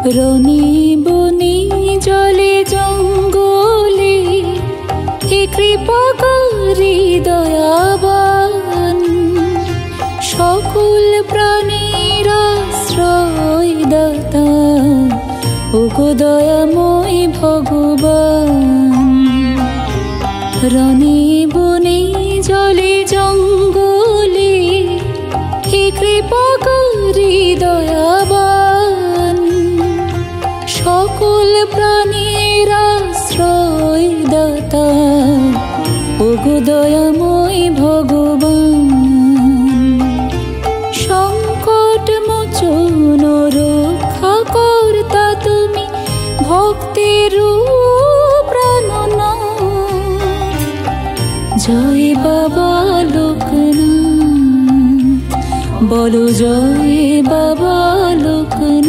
রনি বনি জলে জঙ্গলে হে কৃপাকারী দয়াবান, সকল প্রাণীর আশ্রয় দাতা ওগো দয়াময় ভগবান। রনি বনি জলে জঙ্গলে হে কৃপাকারী দয়াবান, সকল প্রাণীর আশ্রয় দাতা ওগো দয়াময় ভগবান। সংকট মোচন রক্ষা কর্তা তুমি, ভক্তের প্রাণনাথ। জয় বাবা লোকনাথ, বলো জয় বাবা লোকনাথ।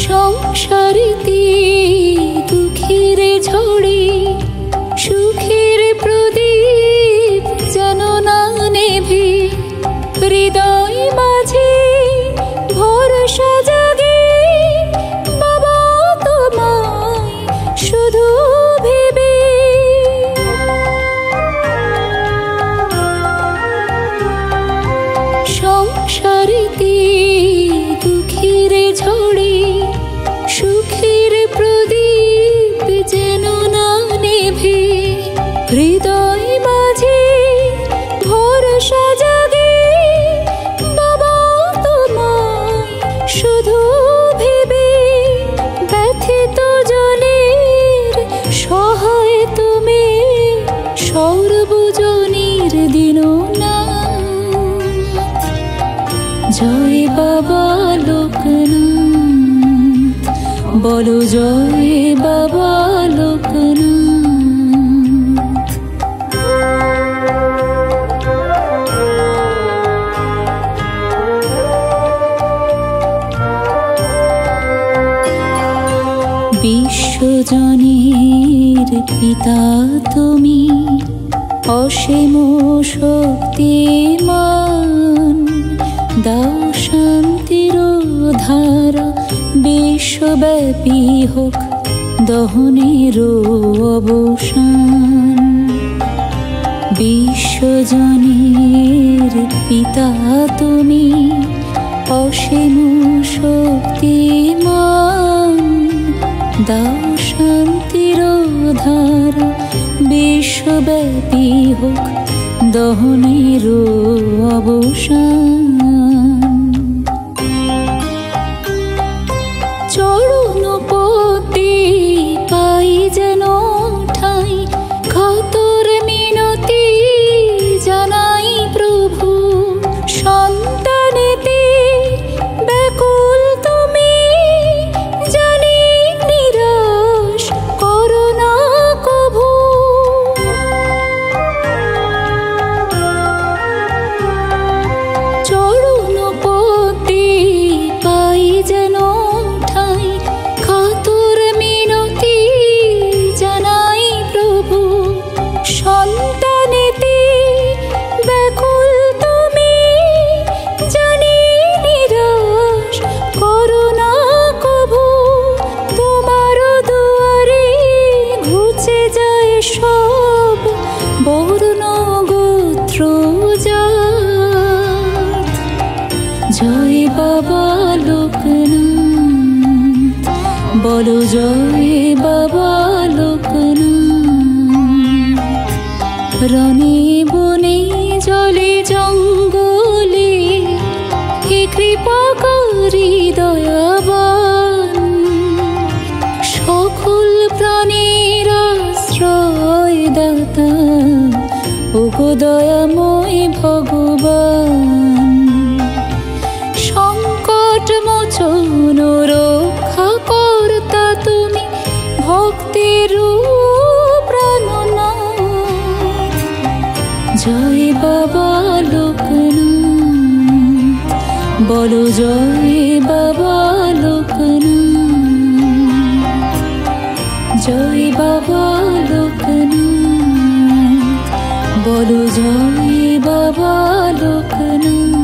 সংসারিতে দুঃখের ঝড়ে সুখের প্রদীপ যেন না নেভে, হৃদয় মাঝে ভরসা জাগে বাবা তোমায় শুধু ভেবে। সংসারিতে দুঃখের ঝড়ে সুখের প্রদীপ যেন না নেভে, হৃদয় মাঝে ভরসা জাগে বাবা তোমায় শুধু ভেবে। ব্যথিত জনের সহায় তুমি, সর্বজনীর দীননাথ। জয় বাবা লোকনাথ, বলো জয় বাবা লোকনাথ। বিশ্বজনের পিতা তুমি, অসীম শক্তিমান। দাও শান্তির ধারা বিশ্বব্যাপী হোক দহনের অবসান। বিশ্বজনের পিতা তুমি, অসীম শক্তিমান। দাও শান্তির ধারা বিশ্বব্যাপী হোক দহনের অবসান। চরণ পতি পাই যেন ঠাই, কাতর মিনতি জানাই প্রভু। সন্তানেতে ব্যাকুল তুমি, জানি নিরাশ করো না কভু। চরণ পতি পাই যেন ঠাই, কাতর মিনতি জানাই প্রভু। সন্তানেতে ব্যাকুল তুমি, জানি নিরাশ করো না কভু। তোমার দুয়ারে ঘুচে যায় সব বর্ণ গোত্র জাত। জয় বাবা লোকনাথ, বলো জয় বাবা লোকনাথ। রনি বনে জলে জঙ্গলে হে কৃপাকারী দয়াবান, সকল প্রাণীর আশ্রয় দাতা ওগো দয়াময় ভগবান। সংকট মোচন রক্ষা কর্তা তুমি, ভক্তের প্রাণনাথ। বলো জয় বাবা লোকনাথ, জয় বাবা লোকনাথ, বলো জয় বাবা লোকনাথ।